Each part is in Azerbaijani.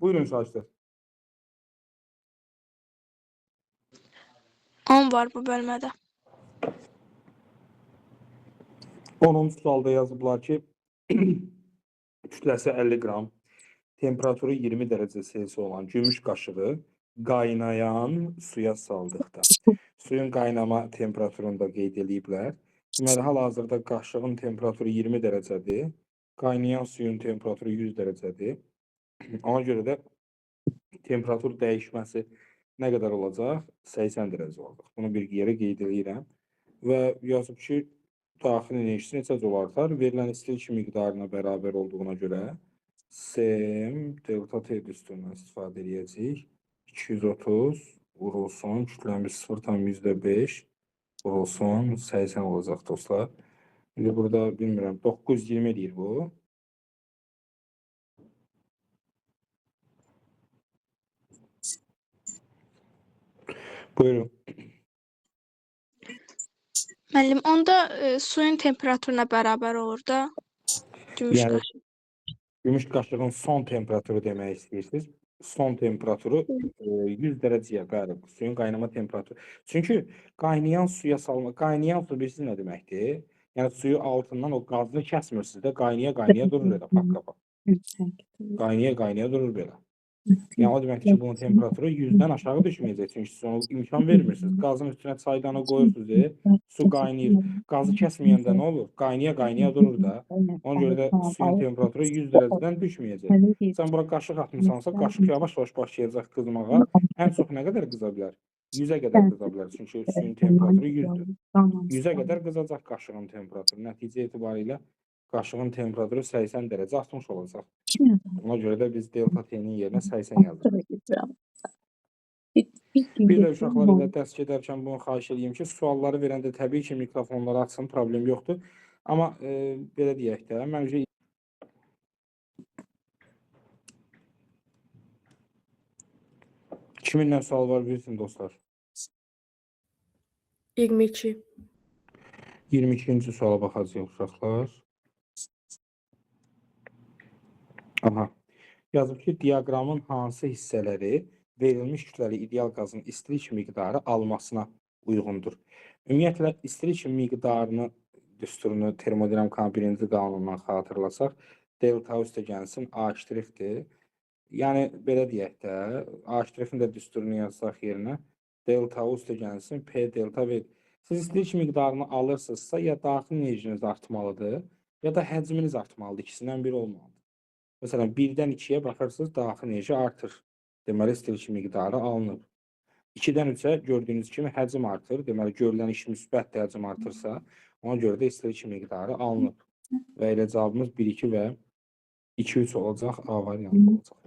Buyurun şahitler. 10 var bu bölmədə. 10-cu sualda yazıblar ki, kütləsi 50 qram, temperaturu 20 dərəcə Selsi olan gümüş qaşığı qaynayan suya saldıqda. Suyun qaynama temperaturunu da qeyd ediblər. Deməli, hal-hazırda qaşığın temperaturu 20 dərəcədir, qaynayan suyun temperaturu 100 dərəcədir. Ona görə də temperatur dəyişməsi nə qədər olacaq? 80 dərəcə olacaq. Bunu bir yerə qeyd edirəm. Və yazıb ki, daxil enerjisi necə cür artar? Verilən istilik miqdarına bərabər olduğuna görə Sm delta T düsturundan istifadə edəcəyik. 230 vurulsun, kütləmiz 0,5 vurulsun, 80 olacaq dostlar. İndi burada bilmirəm, 920 deyir bu. Buyurun. Müəllim, onda suyun temperaturuna bərabər olur da gümüş Yəni qaşıq. gümüş qaşığın son temperaturu demək istəyirsiniz. Son temperaturu 100 dərəcəyə, bəli, suyun qaynama temperaturu. Çünki qaynayan suya salma, qaynayan su bilirsiniz nə deməkdir? Yəni suyu altından o qazını kəsmirsiniz də, qaynaya durur elə pak-qapak. Qaynaya durur belə. Yəni o deməkdir ki, bunun temperaturu 100-dən aşağı düşməyəcək. Çünki siz ona imkan vermirsiniz. Qazın üstünə çaydanı qoyursunuz, su qaynayır. Qazı kəsməyəndə nə olur? Qaynaya durur da. Ona görə də suyun temperaturu 100 dərəcədən düşməyəcək. Sən bura qaşıq atmısansa, qaşıq yavaş-yavaş başlayacaq qızmağa. Ən çox nə qədər qıza bilər? 100-ə qədər qıza bilər. Çünki suyun temperaturu 100-dür. 100-ə qədər qızacaq qaşığın temperaturu. Nəticə etibarilə qaşığın temperaturu 80 dərəcə 60 olacaq. Ona görə də biz delta T-nin yerinə 80 yazırıq. Bir də uşaqlar ilə dərs gedərkən bunu xahiş edeyim ki, sualları verəndə təbii ki, mikrofonları açsın, problem yoxdur. Amma belə deyək də, mən kiminlə sual var bilsin dostlar? 22. 22-ci suala baxacağıq uşaqlar. Aha. Yazıb ki, diaqramın hansı hissələri verilmiş kütləli ideal qazın istilik miqdarı almasına uyğundur. Ümumiyyətlə, istilik miqdarını düsturunu termodinamikanın birinci qanunundan xatırlasaq, delta üstə gəlsin A'-dir. Yəni, belə deyək də, A'-in də düsturunu yazsaq yerinə, delta üstə gəlsin P delta V. Siz istilik miqdarını alırsınızsa, ya daxil enerjiniz artmalıdır, ya da həcminiz artmalıdır. İkisindən biri olmalıdır. Məsələn, 1-dən 2-yə baxırsınız, daxil enerji artır. Deməli, istilik miqdarı alınır. 2-dən 3-ə gördüyünüz kimi həcm artır. Deməli, görülən iş müsbət həcm artırsa, ona görə də istilik miqdarı alınır. Və elə cavabımız 1, 2 və 2, 3 olacaq, A variantı olacaq.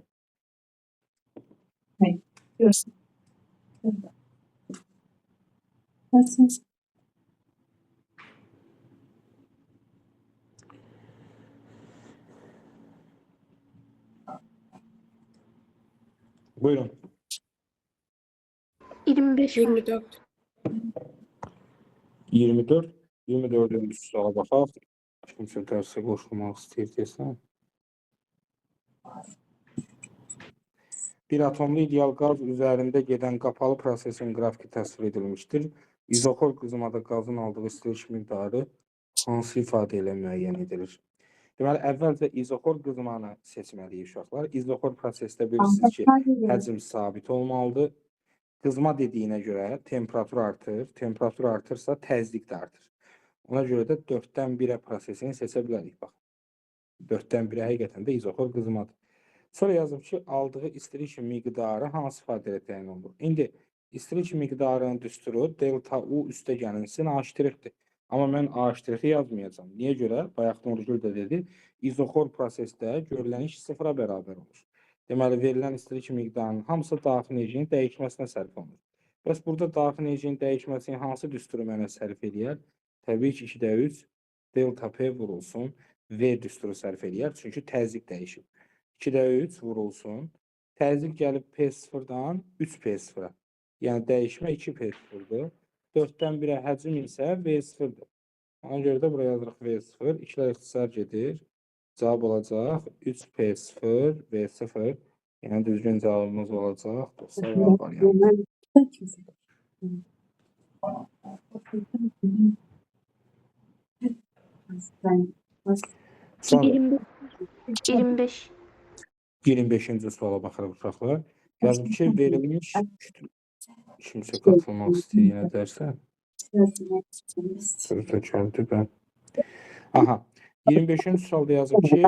Buyurun. 25 var. 24. 24. 24-cü suala baxaq. Kimsə dərsə qoşulmaq istəyir desən. Bir atomlu ideal qaz üzərində gedən qapalı prosesin qrafiki təsvir edilmişdir. İzoxor qızmada qazın aldığı istilik miqdarı hansı ifadə ilə müəyyən edilir? Deməli, əvvəlcə izoxor qızmanı seçməliyik uşaqlar. İzoxor prosesdə bilirsiniz ki, həcm sabit olmalıdır. Qızma dediyinə görə temperatur artır. Temperatur artırsa təzyiq də artır. Ona görə də 4-dən 1-ə prosesini seçə bilərik. Bax, 4-dən 1-ə həqiqətən də izoxor qızmadır. Sonra yazıb ki, aldığı istilik miqdarı hansı ifadələ təyin olunur? İndi istilik miqdarının düsturu delta U üstə gəlinsin A'-dir. Amma mən A'-i yazmayacağam. Niyə görə? Bayaq Nurgül də dedi, izoxor prosesdə görülən iş sıfıra bərabər olur. Deməli, verilən istilik miqdarının hamısı daxil enerjinin dəyişməsinə sərf olunur. Bəs burada daxil enerjinin dəyişməsini hansı düsturu mənə sərf eləyər? Təbii ki, 2-də 3 delta P vurulsun, V düsturu sərf eləyər, çünki təzyiq dəyişib. 2-də 3 vurulsun. Təzyiq gəlib P0-dan 3P0-a. Yəni, dəyişmə 2P0-dır. 4-dən 1-ə həcm isə V0-dır. Ona görə də buraya yazırıq V0. 2-lər ixtisar gedir. Cavab olacaq 3P0, V0. Yəni düzgün cavabımız olacaq. Dostlar, A variantı. Sonra 25. 25-ci suala baxırıq uşaqlar. Yazıb ki, verilmiş kimsə qatılmaq istəyir yenə dərsə. Sözdə gəldi və aha. 25-ci sualda yazıb ki,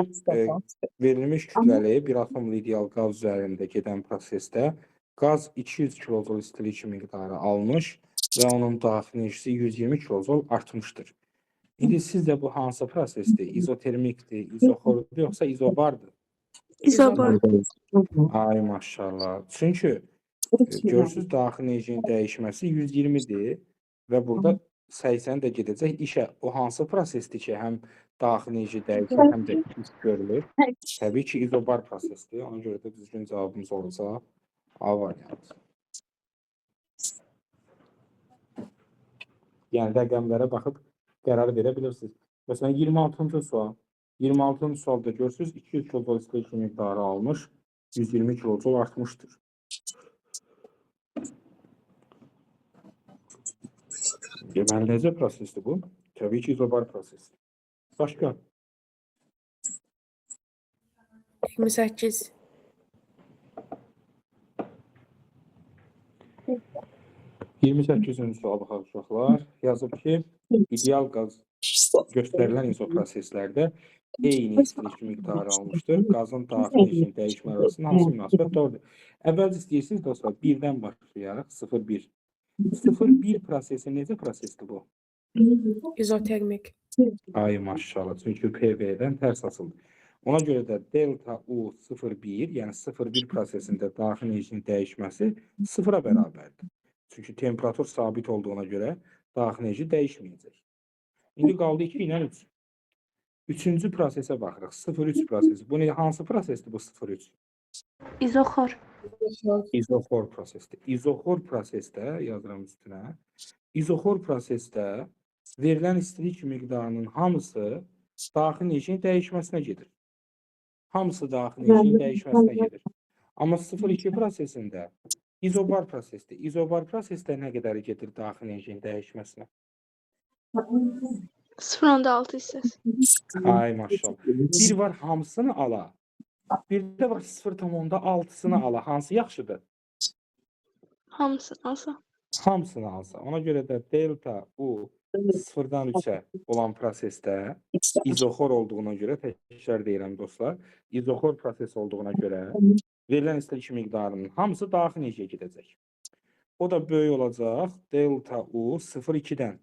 verilmiş kütləli bir atomlu ideal qaz üzərində gedən prosesdə qaz 200 kilojol istilik miqdarı almış və onun daxili enerjisi 120 kilojol artmışdır. İndi sizcə bu hansı prosesdir? İzotermikdir, izoxordur, yoxsa izobardır? İzobar. Ay maşallah. Çünki görürsüz daxili enerjinin dəyişməsi 120-dir və burada 80 də gedəcək işə. O hansı prosesdir ki, həm daxili enerji dəyişir, həm də iş görülür? Təbii ki, izobar prosesdir. Ona görə də düzgün cavabımız olacaq A variantı. Yəni rəqəmlərə baxıb qərar verə bilirsiniz. Məsələn, 26-cı sual. 26-cı sualda görürsünüz 200 kilojol istilik miqdarı almış, 120 kilojol artmışdır. Deməli, necə prosesdir bu? Təbii ki, izobar prosesi. Başqa? 28. 28-ci sual baxaq uşaqlar. Yazıb ki, ideal qaz göstərilən izoproseslərdə eyni istilik miqdarı almışdır. Qazın daxili enerjinin dəyişmə arasında hansı münasibət doğrudur? Əvvəlcə istəyirsiniz dostlar, 1-dən başlayaraq, 0-1. 0-1 prosesi necə prosesdir bu? İzotermik. Ay maşallah, çünki PV-dən tərs asıldı. Ona görə də delta U 0,1, yəni 0,1 prosesində daxili enerjinin dəyişməsi 0-a bərabərdir. Çünki temperatur sabit olduğuna görə daxili enerji dəyişməyəcək. İndi qaldı 2 ilə 3. Üçüncü prosesə baxırıq. 0,3 prosesi. Bu hansı prosesdir bu 0,3? İzoxor. İzoxor prosesdir. İzoxor prosesdə, yazıram üstünə, İzoxor prosesdə verilən istilik miqdarının hamısı daxili enerjinin dəyişməsinə gedir. Hamısı daxili enerjinin dəyişməsinə gedir. Amma 0,2 prosesində izobar prosesdir. İzobar prosesdə nə qədər gedir daxili enerjinin dəyişməsinə? 0,6 hissəsi. Ay maşallah. Bir var hamısını ala. Bir də var 0,6-sını ala. Hansı yaxşıdır? Hamısını alsa. Hamısını alsa. Ona görə də delta U 0-dan 3-ə olan prosesdə izoxor olduğuna görə, təkrar deyirəm dostlar, izoxor proses olduğuna görə verilən istilik miqdarının hamısı daxili enerjiyə gedəcək. O da böyük olacaq delta U 0,2-dən.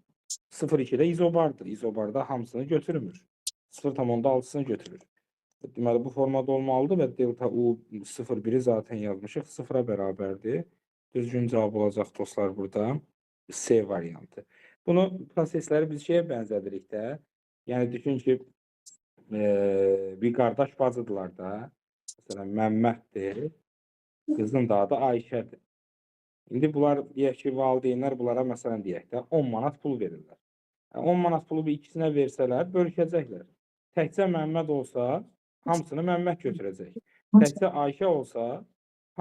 0,2-də izobardır. İzobarda hamısını götürmür. 0,6-sını götürür. Deməli, bu formada olmalıdır və delta U 0,1-i zaten yazmışıq. 0-a bərabərdir. Düzgün cavab olacaq dostlar burada. C variantı. Bunu prosesləri biz şeyə bənzədirik də. Yəni, düşün ki, bir qardaş bacıdırlar da. Məsələn, Məmməddir. Qızın da adı Ayşədir. İndi bunlar, deyək ki, valideynlər bunlara, məsələn, deyək də, 10 manat pul verirlər. 10 manat pulu bir ikisinə versələr, bölüşəcəklər. Təkcə Məmməd olsa, hamısını Məmməd götürəcək. Təkcə Ayşə olsa,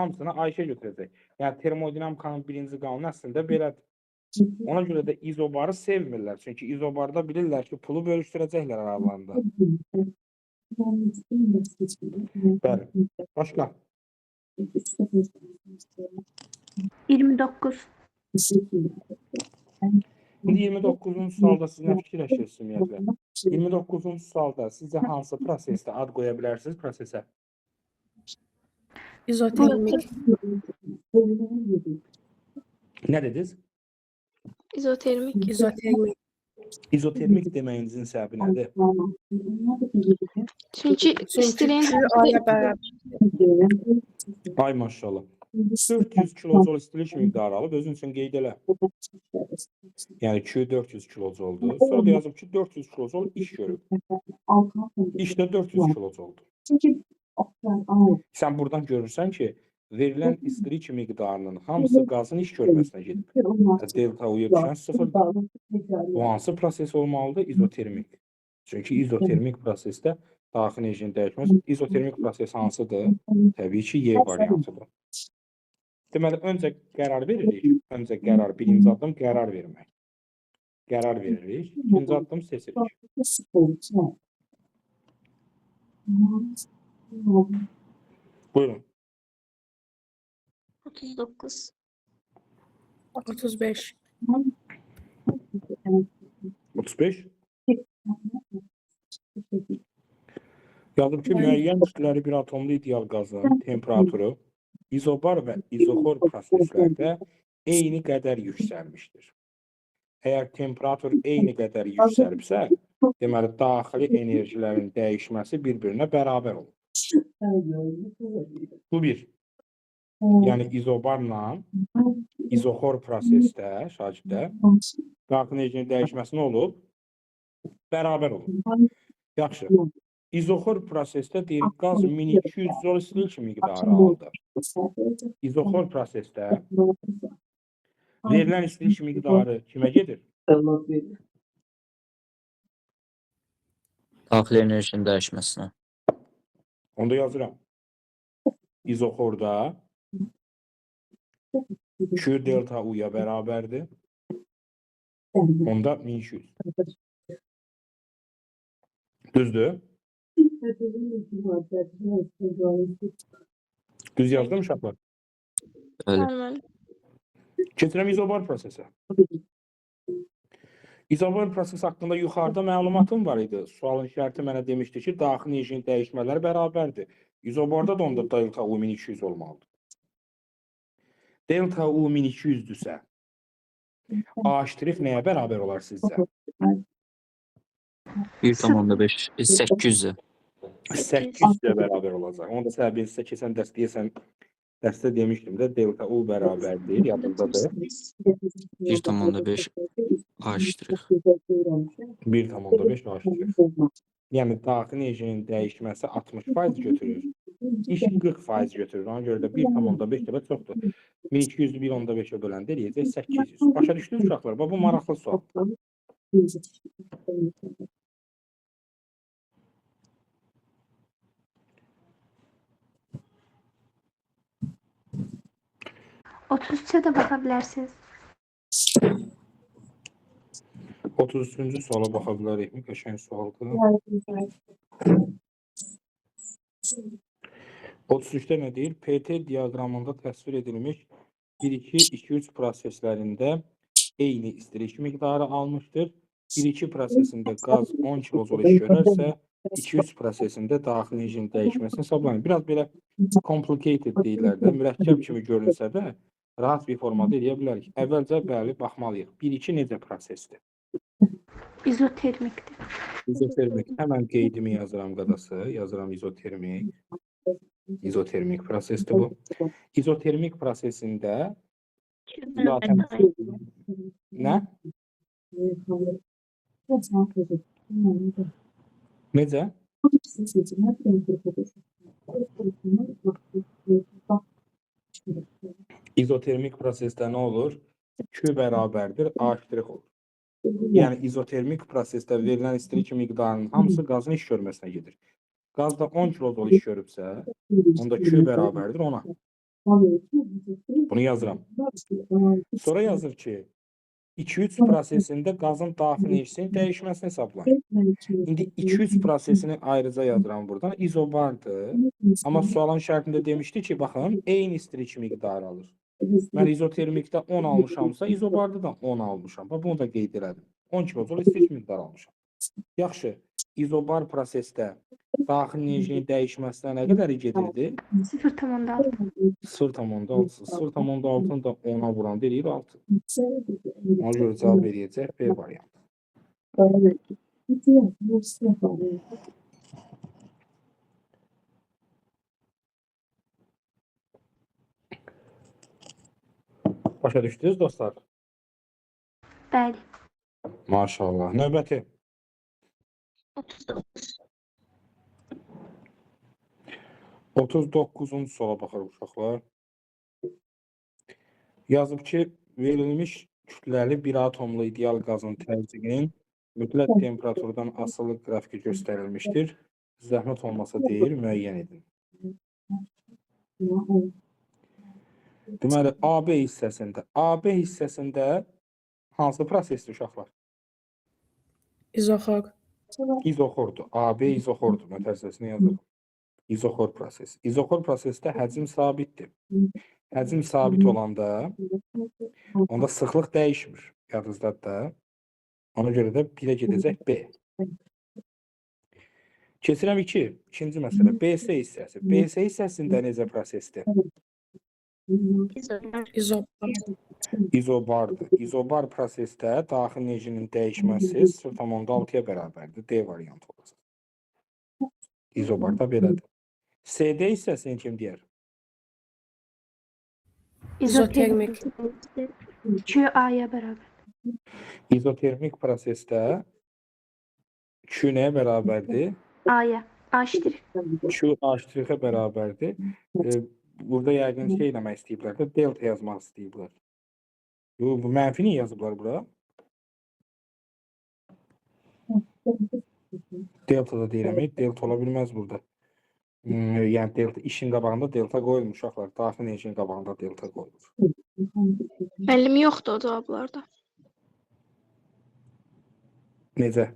hamısını Ayşə götürəcək. Yəni, termodinamikanın birinci qanunu əslində belədir. Ona görə də izobarı sevmirlər. Çünki izobarda bilirlər ki, pulu bölüşdürəcəklər aralarında. Bəli. Başqa? 29. İndi 29-cu sualda siz nə fikirləşirsiniz ümumiyyətlə? 29-cu sualda sizcə hansı prosesdə ad qoya bilərsiniz prosesə? İzotermik. Nə dediniz? İzotermik. İzotermik. İzotermik deməyinizin səbəbi nədir? Çünki istiliyin Çünki A'ya bərabər. Ay maşallah. 400 kilojol istilik miqdarı alıb özün üçün qeyd elə. Yəni Q 400 kilojoldur. Sonra da yazıb ki 400 kilojol iş görüb. İş də 400 kilojoldur. Sən buradan görürsən ki, verilən istilik miqdarının hamısı qazın iş görməsinə gedib. Delta U'ya düşən 0. Bu hansı proses olmalıdır? İzotermik. Çünki izotermik prosesdə daxili enerjinin dəyişməsi. İzotermik proses hansıdır? Təbii ki, Y variantıdır. Deməli, öncə qərar veririk. Öncə qərar, birinci addım qərar vermək. Qərar veririk. İkinci addım seçirik. Buyurun. 39. 35. 35. Yazıb ki, müəyyən kütləli bir atomlu ideal qazın temperaturu izobar və izoxor proseslərdə eyni qədər yüksəlmişdir. Əgər temperatur eyni qədər yüksəlibsə, deməli, daxili enerjilərin dəyişməsi bir-birinə bərabər olur. Bu bir. Yəni, izobarla izoxor prosesdə, şagirdə, daxili enerjinin dəyişməsi nə olub? Bərabər olur. Yaxşı. İzoxor prosesdə deyir, qaz 1200 jol istilik miqdarı aldı. İzoxor prosesdə verilən istilik miqdarı kimə gedir? Daxili enerjinin dəyişməsinə. Onda yazıram. İzoxorda Q delta U'ya bərabərdir. Onda 1200. Düzdür? Düz yazdım uşaqlar. Bəli. Bəli. Keçirəm izobar prosesə. İzobar proses haqqında yuxarıda məlumatım var idi. Sualın şərti mənə demişdi ki, daxili enerjinin dəyişmələri bərabərdir. İzobarda da onda delta U 1200 olmalıdır. Delta U 1200-dürsə, A' nəyə bərabər olar sizcə? 1,5 800-ə. 800-ə bərabər olacaq. Onu da səbəbinizə keçən dərs deyəsən, dərsdə demişdim də, delta U bərabərdir, yadındadır. 1,5 A'. 1,5 A'. Yəni, daxili enerjinin dəyişməsi 60% götürür. İş 40% götürür. Ona görə də 1,5 dəfə çoxdur. 1200-ü 1,5-ə böləndə eləyəcək 800. Başa düşdünüz uşaqlar? Bu maraqlı sual. Otuz üçe de bakabilirsiniz. 33-cü suala baxa bilərikmi? Qəşəng sualdır. 33-də nə deyir? PT diaqramında təsvir edilmiş 1-2-2-3 proseslərində eyni istilik miqdarı almışdır. 1-2 prosesində qaz 10 kilojol iş görərsə, 2-3 prosesində daxili enerjinin dəyişməsini hesablayın. Biraz belə complicated deyirlər də, mürəkkəb kimi görünsə də, rahat bir formada eləyə bilərik. Əvvəlcə, bəli, baxmalıyıq. 1-2 necə prosesdir? İzotermiktir. İzotermik. Həmən qeydimi yazıram qadası. Yazıram izotermik. İzotermik prosesdir bu. İzotermik prosesində zaten nə? Necə? İzotermik prosesdə nə olur? Q bərabərdir, A' olur. Yəni, izotermik prosesdə verilən istilik miqdarının hamısı qazın iş görməsinə gedir. Qazda 10 kilojol iş görübsə, onda Q bərabərdir 10-a. Bunu yazıram. Sonra yazır ki, 2-3 prosesində qazın daxili enerjisinin dəyişməsini hesablayın. İndi 2-3 prosesini ayrıca yazıram buradan. İzobardır. Amma sualın şərtində demişdi ki, baxın, eyni istilik miqdarı alır. Mən izotermikdə 10 almışamsa, izobarda da 10 almışam. Bunu da qeyd elədim. 10 kilojol istilik miqdarı almışam. Yaxşı, izobar prosesdə daxili enerjinin dəyişməsinə nə qədər gedirdi? 0,6. 0,6. 0,6-nı da 10-a vuranda eləyir 6. Ona görə cavab verəcək B variantı. Başa düşdünüz dostlar? Bəli. Maşallah. Növbəti. 39. 39-cu suala baxırıq uşaqlar. Yazıb ki, verilmiş kütləli bir atomlu ideal qazın təzyiqinin mütləq temperaturdan asılı qrafiki göstərilmişdir. Zəhmət olmasa deyir, müəyyən edin. Deməli, AB hissəsində hansı prosesdir uşaqlar? İzoxor. İzoxordur. AB izoxordur. Mütəxəssisini yazırıq. İzoxor proses. İzoxor prosesdə həcm sabitdir. Həcm sabit olanda onda sıxlıq dəyişmir. Yadınızdadır da. Ona görə də 1-ə gedəcək B. Keçirəm 2. İkinci məsələ. BS hissəsi. BS hissəsində necə prosesdir? İzobar. İzobardır. İzobar prosesdə daxil enerjinin dəyişməsi 0,6-ya bərabərdir. D variantı olacaq. İzobarda belədir. CD hissəsini kim deyər? İzotermik. Q A'ya bərabər. İzotermik prosesdə Q nəyə bərabərdir? A'ya. A ştirik. Q H-ə bərabərdir. Burada yəqin şey eləmək istəyiblər də, delta yazmaq istəyiblər. Yox, bu mənfi niyə yazıblar bura? Delta da deyirəm, delta ola bilməz burada. Yəni delta işin qabağında delta qoyulmuş uşaqlar. Daxil enerjinin qabağında delta qoyulur. Müəllim yoxdur o cavablarda. Necə?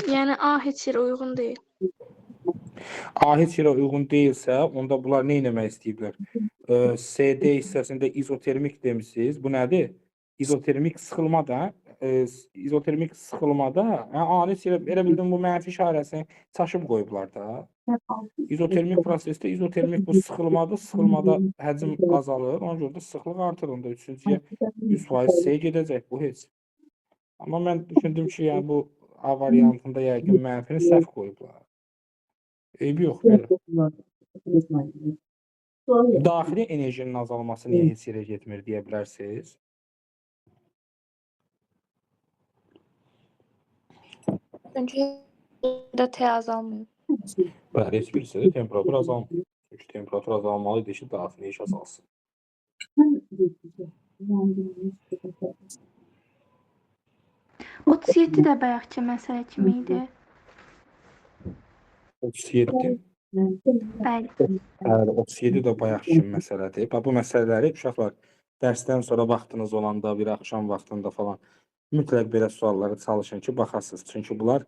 Yəni A heç yerə uyğun deyil. A heç yerə uyğun deyilsə, onda bunlar nə etmək istəyiblər? CD hissəsində izotermik demişsiniz. Bu nədir? İzotermik sıxılma da, izotermik sıxılmada, A heç yerə elə bildim bu mənfi işarəsini çaşıb qoyublar da. İzotermik prosesdə izotermik bu sıxılmadır. Sıxılmada həcm azalır. Ona görə də sıxlıq artır. Onda üçüncüyə 100% C gedəcək. Bu heç. Amma mən düşündüm ki, yəni bu A variantında yəqin mənfini səhv qoyublar. Eybi yox, belə. Daxili enerjinin azalması niyə heç yerə getmir deyə bilərsiniz? Çünki də T azalmıyor. Bəli, heç birisi də temperatur azalmır. Çünki temperatur azalmalı idi ki, daxili iş azalsın. O 37 də bayaqki məsələ kimi idi. 37. Bəli. Bəli, 37 də bayaq kimi məsələdir. Bax, bu məsələləri uşaqlar dərsdən sonra vaxtınız olanda, bir axşam vaxtında falan mütləq belə sualları çalışın ki, baxasınız. Çünki bunlar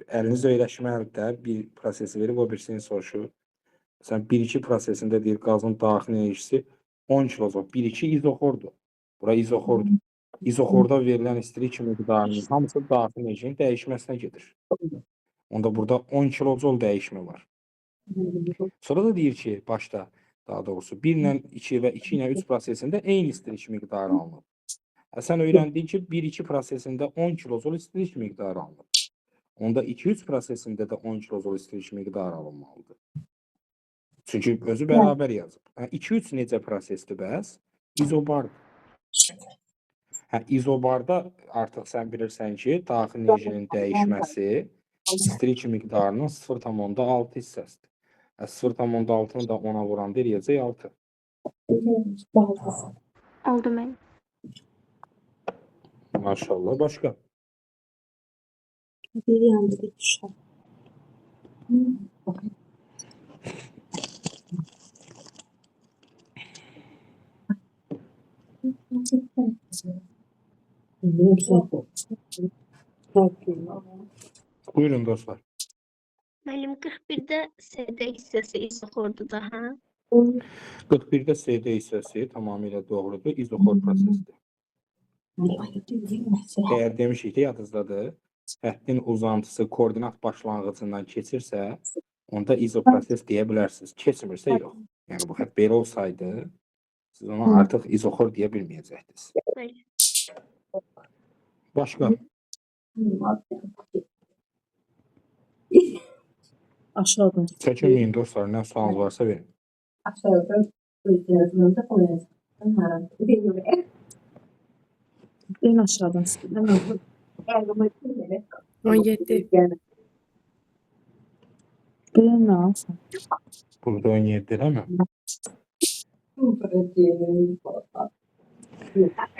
əliniz öyrəşməlidir də. Bir prosesi verib, o birisini soruşur. Məsələn, 1-2 prosesində deyir, qazın daxil enerjisi 10 kilojol. 1-2 izoxordur. Bura izoxordur. İzoxorda verilən istilik miqdarının hamısı daxil enerjinin dəyişməsinə gedir. Onda burada 10 kilojol dəyişmə var. Sonra da deyir ki, başda daha doğrusu 1 ilə 2 və 2 ilə 3 prosesində eyni istilik miqdarı alınır. Sən öyrəndin ki, 1-2 prosesində 10 kilojol istilik miqdarı alınır. Onda 2-3 prosesində də 10 kilojol istilik miqdarı alınmalıdır. Çünki özü bərabər yazıb. 2-3 necə prosesdir bəs? İzobardır. İzobarda artıq sən bilirsən ki, daxil enerjinin dəyişməsi istilik miqdarının 0,6 hissəsidir. 0,6-nı da 10-a vuranda eləyəcək 6. Oldu mənim. Maşallah. Başqa? Bir yanda bir düşer. Buyurun dostlar. Müəllim 41-də CD hissəsi izoxordur da, hə? 41-də CD hissəsi tamamilə doğrudur. İzoxor prosesdir. Əgər demişik ki, yadınızdadır, xəttin uzantısı koordinat başlanğıcından keçirsə, onda izoproses deyə bilərsiniz. Keçmirsə yox. Yəni bu xətt belə olsaydı, siz ona artıq izoxor deyə bilməyəcəksiniz. Bəli. Başqa? Aşağıdan. Çəkinməyin dostlar, nə sualınız varsa verin. Aşağıdan gözlərimdə koyacağım. En aşağıdan. 17. Bir ne alsın? Burada 17 değil mi?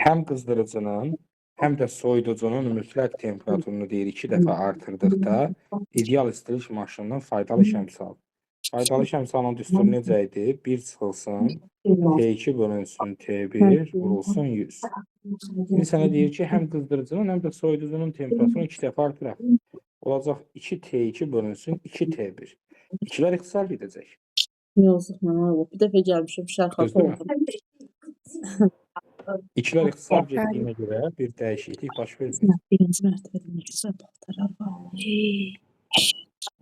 Həm qızdırıcının, həm də soyuducunun mütləq temperaturunu deyir 2 dəfə artırdıqda ideal istiriş maşınının faydalı şəmsalı. Faydalı şəmsalının düsturu necə idi? 1 çıxılsın, T2 bölünsün T1 vurulsun 100. İndi sənə deyir ki, həm qızdırıcının, həm də soyuducunun temperaturunu 2 dəfə artıraq. Olacaq 2T2 bölünsün 2T1. İkilər ixtisar gedəcək. Yazıq mənə olub. Bir dəfə gəlmişəm şərxata Düzdürmü? oldum. İkilər ixtisar getdiyinə görə bir dəyişiklik baş vermir. Birinci mərtəbədə nə gözəl paltarlar var.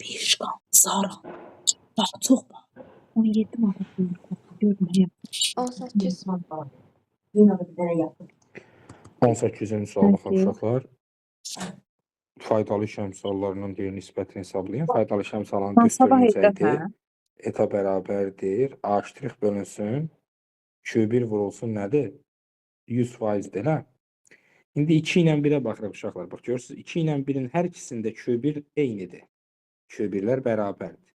Bir şkaf Zara. Bax, çox bax. 17 manat görməyəm. 18. Yenə bir dənə yapdım. 18-ci sual baxın uşaqlar. Faydalı şəmsallarının deyir nisbətini hesablayın. Faydalı şəmsalların düsturu necə idi? Eta bərabərdir. A' bölünsün. Q1 vurulsun nədir? 100%-dir, hə? İndi 2 ilə 1-ə baxırıq uşaqlar. Bax, görürsünüz, 2 ilə 1-in hər ikisində Q1 eynidir. Q1-lər bərabərdir.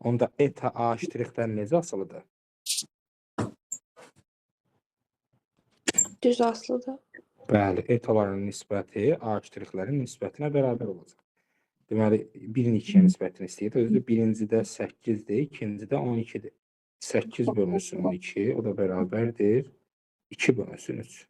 Onda eta A'-dən necə asılıdır? Düz asılıdır. Bəli, etaların nisbəti A'-lərin nisbətinə bərabər olacaq. Deməli, 1-in 2-yə nisbətini istəyir. Özü birincidə 8-dir, ikincidə 12-dir. 8 bölünsün 12, o da bərabərdir. 2 bölünsün 3.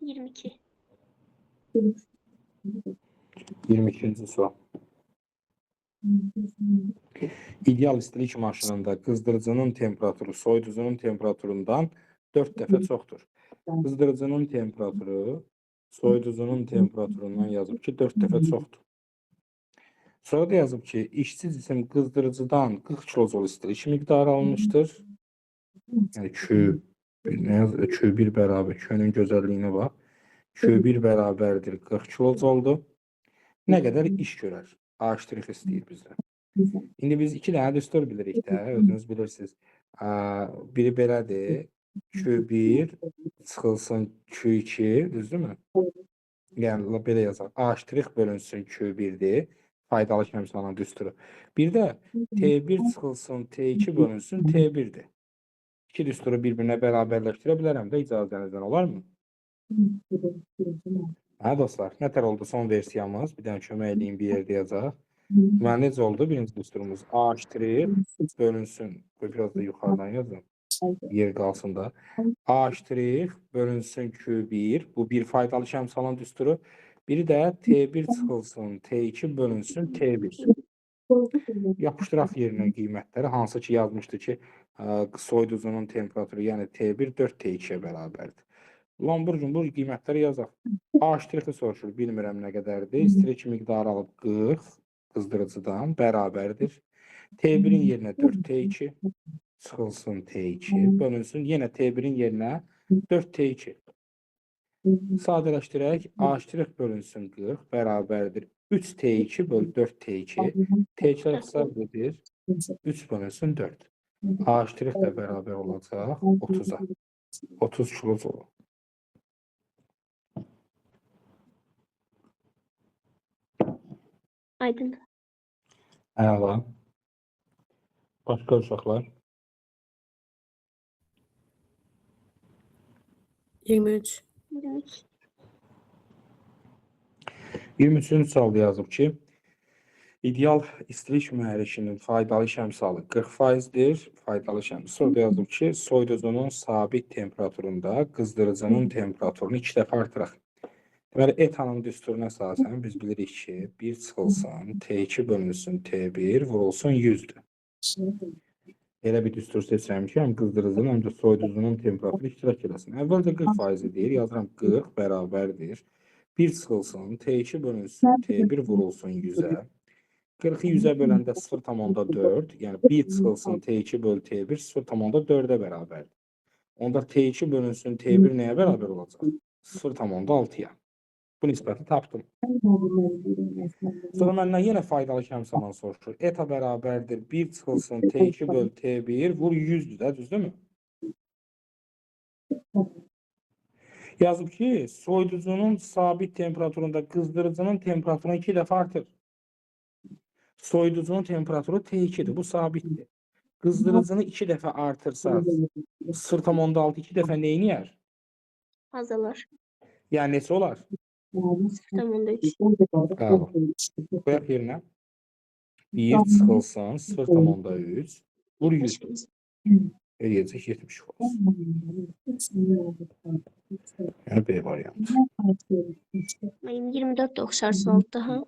Yirmi iki. 22-ci sual. İdeal istilik maşınında qızdırıcının temperaturu soyuducunun temperaturundan 4 dəfə çoxdur. Qızdırıcının temperaturu soyuducunun temperaturundan yazıb ki, 4 dəfə çoxdur. Sonra da yazıb ki, işçi cisim qızdırıcıdan 40 kilojol istilik miqdarı alınmışdır. Yəni Q1 bərabər, Q-nün gözəlliyinə bax. Q1 bərabərdir 40 kilojoldur. Nə qədər iş görər? A' istəyir bizdən. İndi biz 2 dənə düstur bilirik də, özünüz bilirsiniz. Biri belədir. Q1 çıxılsın Q2, düzdürmü? Yəni, belə yazaq. A' bölünsün Q1-dir. Faydalı şəmsalının düsturu. Bir də T1 çıxılsın T2 bölünsün T1-dir. İki düsturu bir-birinə bərabərləşdirə bilərəm də icazənizdən, olarmı? Hə, dostlar, nətər oldu son versiyamız? Bir dənə kömək edeyim, bir yerdə yazaq. Deməli, necə oldu? Birinci düsturumuz A' bölünsün, biraz da yuxarıdan yazın, yer qalsın da. A' bölünsün Q1, bu bir faydalı şəmsalın düsturu. Biri də T1 çıxılsın, T2 bölünsün T1. Yapışdıraq yerinə qiymətləri, hansı ki yazmışdı ki, soyuducunun temperaturu, yəni T1 4T2-yə bərabərdir. Lambur-cumbur qiymətləri yazaq. A' soruşur, bilmirəm nə qədərdir. İstilik miqdarı alıb 40 qızdırıcıdan bərabərdir. T1-in yerinə 4T2 çıxılsın T2 bölünsün. Yenə T1-in yerinə 4T2. Sadələşdirək. A' bölünsün 40 bərabərdir. 3T2 böl 4T2. T2-lər ixtisar edir. 3 bölünsün 4. A' də bərabər olacaq 30-a. 30 kilojol. Aydın. Əla. Başqa uşaqlar? 23. 23. 23-cü sualda yazıb ki, ideal istilik mühərrikinin faydalı şəmsalı 40%-dir. Faydalı şəmsalı. Sonra yazıb ki, soyuducunun sabit temperaturunda qızdırıcının temperaturunu 2 dəfə artıraq. Deməli, etanın düsturuna əsasən biz bilirik ki, 1 çıxılsın, T2 bölünsün T1 vurulsun 100-dür. Elə bir düstur seçirəm ki, həm qızdırıcının, həm də soyuducunun temperaturu iştirak eləsin. Əvvəlcə 40% deyir, yazıram 40 bərabərdir. 1 çıxılsın, T2 bölünsün T1 vurulsun 100-ə. 40-ı 100-ə böləndə 0,4, yəni 1 çıxılsın T2 böl T1 0,4-ə bərabərdir. Onda T2 bölünsün T1 nəyə bərabər olacaq? 0,6-ya. Bu nisbəti tapdım. Sonra məndən yenə faydalı şəmsaldan soruşur. Eta bərabərdir 1 çıxılsın T2 böl T1 vur 100-dür də, düzdürmü? Yazıb ki, soyuducunun sabit temperaturunda qızdırıcının temperaturu 2 dəfə artır. Soyuducunun temperaturu T2'dir. Bu sabitdir. Qızdırıcını 2 dəfə artırsaq, 0,6 2 dəfə neyini yer? Azalar. Yəni neçə olar? 0,3. Bravo. Qoyaq yerinə. 1 çıxılsın 0,3. Vur 100. Eləyəcək 70 volt. Yəni B variantı. Mənim 24 də oxşar sualdır daha.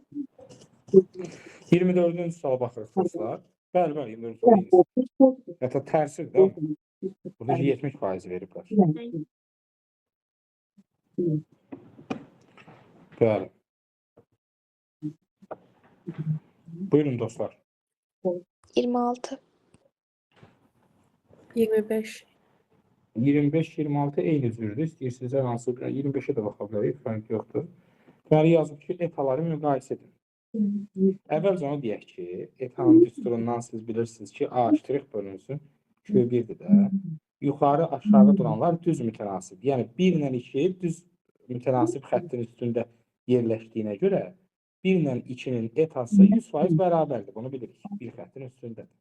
24-cü suala baxırıq dostlar. Bəli, 24-cü sual. Hətta tərsidir də. Burada 70% veriblər. Bəli. Buyurun dostlar. 26. 25. 25-26 eyni cürdür. İstəyirsiniz hər hansı bir 25'e də baxa bilərik, fərq yoxdur. Deməli yazıb ki, etaları müqayisə edin. Əvvəlcə onu deyək ki, etanın düsturundan siz bilirsiniz ki, A iştirik bölünsün, Q1'dir də. Yuxarı aşağı duranlar düz mütənasib. Yəni 1 ilə 2 düz mütənasib xəttin üstündə yerləşdiyinə görə 1 ilə 2'nin etası 100% bərabərdir. Bunu bilirik. Bir xəttin üstündədir.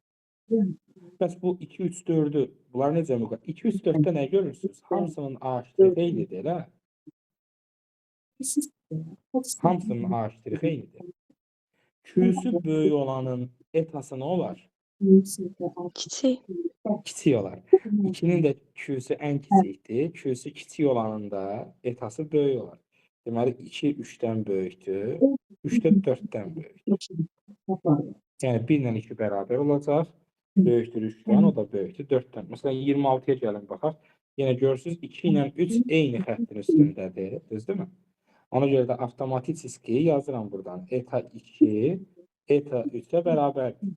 Bəs bu 2, 3, 4'ü bunlar necə müqayisə? 2, 3, 4'də nə görürsünüz? Hamısının A iştirik eynidir, elə? Hamısının A iştirik eynidir. Q'su böyük olanın etası nə olar? Kiçik. Kiçik olar. 2'nin də Q'su ən kiçikdir. Q'su kiçik olanın da etası böyük olar. Deməli 2 3'dən böyükdür. 3 də 4'dən böyükdür. Yəni 1 ilə 2 bərabər olacaq. Böyükdür 3'dən, o da böyükdür 4'dən. Məsələn 26'ya gəlin baxaq. Yenə görürsünüz 2 ilə 3 eyni xəttin üstündədir. Düzdürmü? Ona görə də avtomatik yazıram buradan. Eta 2, eta 3'ə bərabərdir.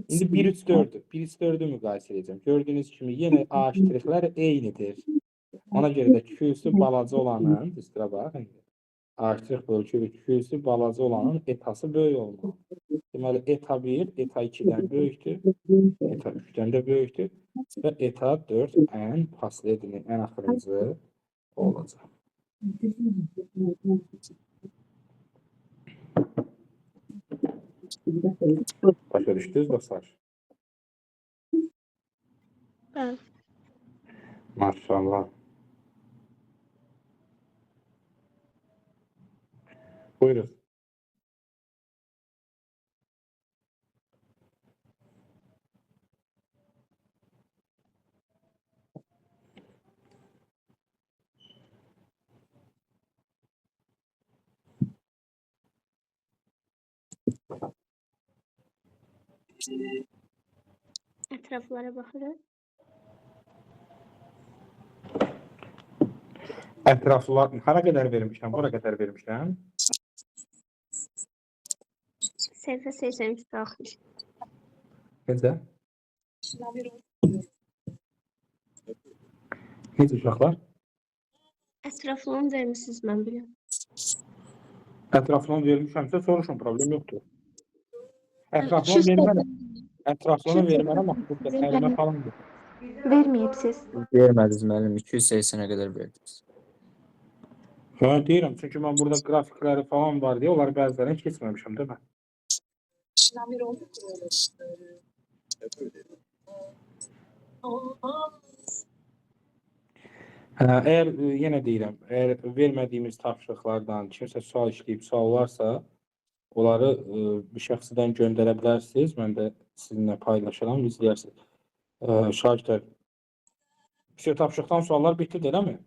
İndi 1, 3, 4'ü. 1, 3, 4'ü müqayisə edəcəm. Gördüyünüz kimi yenə A iştiriklər eynidir. Ona görə də Q'su balaca olanın, üstünə bax, A iştirik bölgü Q'su balaca olanın etası böyük olmalı. Deməli, eta 1, eta 2'dən böyükdür, eta 3'dən də böyükdür və eta 4 ən pasledinin ən axırıncı olacaq. Başa düşdünüz dostlar? Bəli. Maşallah. Buyurun. Ətraflara baxırıq. Ətraflar hara qədər vermişəm? Bura qədər vermişəm. Səhifə 83 daxil. Necə? Necə uşaqlar? Ətraflarını vermişsiniz, mən biləm. Ətraflarını vermişəmsə soruşun, problem yoxdur. Ətraflarını vermərəm. Ətraflarını vermərəm, amma burada əlimə falandır. Verməyibsiz. Vermədiniz müəllim, 280'e qədər verdiniz. Hə, deyirəm, çünki mən burada qrafikləri falan var deyə, onları bəzilərini keçməmişəm, değil mi? Əgər yenə deyirəm, əgər vermədiyimiz tapşırıqlardan kimsə sual işləyib suallarsa, onları bir şəxsidən göndərə bilərsiniz. Mən də sizinlə paylaşıram, izləyərsiniz. Şagirdlər, tapşırıqdan suallar bitdi, eləmi?